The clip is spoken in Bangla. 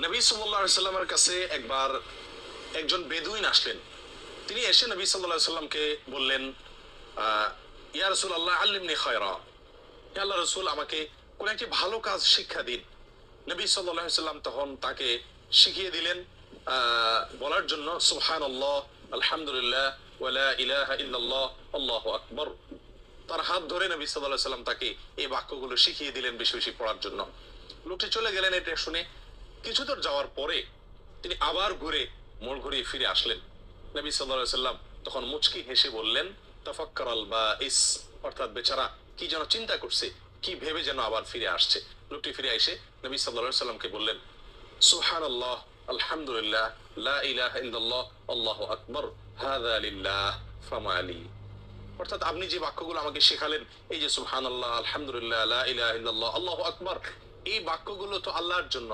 নবী সাল্লাল্লাহু আলাইহি সাল্লামের কাছে একবার একজন বেদুইন আসলেন। তিনি এসে নবী সাল্লাল্লাহু আলাইহি সাল্লামকে বললেন, ইয়া রাসূলুল্লাহ আল্লিমনি খায়রা, হে আল্লাহর রাসূল আমাকে কোন একটি ভালো কাজ শিক্ষা দিন। নবী সাল্লাল্লাহু আলাইহি সাল্লাম তখন তাকে শিখিয়ে দিলেন বলার জন্য সুবহানাল্লাহ, আলহামদুলিল্লাহ, ওয়া লা ইলাহা ইল্লাল্লাহ, আল্লাহু আকবার। তার হাত ধরে নবী সাল্লাল্লাহু আলাইহি সাল্লাম তাকে এই বাক্যগুলো শিখিয়ে দিলেন বেশি বেশি পড়ার জন্য। লোকটি চলে গেলেন। এটা শুনে কিছু দূর যাওয়ার পরে তিনি আবার ঘুরে মোড় ঘুরিয়ে ফিরে আসলেন। নবী সাল্লাল্লাহু আলাইহি সাল্লাম তখন মুচকি হেসে বললেন, তাফাক্কারাল বাইস, অর্থাৎ বেচারা কি যেন চিন্তা করছে, কি ভেবে যেন আবার ফিরে আসছে। লোকটি ফিরে এসে নবী সাল্লাল্লাহু আলাইহি সাল্লামকে বললেন, সুবহানাল্লাহ, আলহামদুলিল্লাহ, লা ইলাহা ইল্লাল্লাহ, আল্লাহু আকবার, হাযা লিল্লাহ ফামা আলী। অর্থাৎ আপনি যে বাক্যগুলো আমাকে শেখালেন, এই যে সুবহানাল্লাহ, আলহামদুলিল্লাহ, লা ইলাহা ইল্লাল্লাহ, আল্লাহু আকবার, এই বাক্যগুলো তো আল্লাহর জন্য,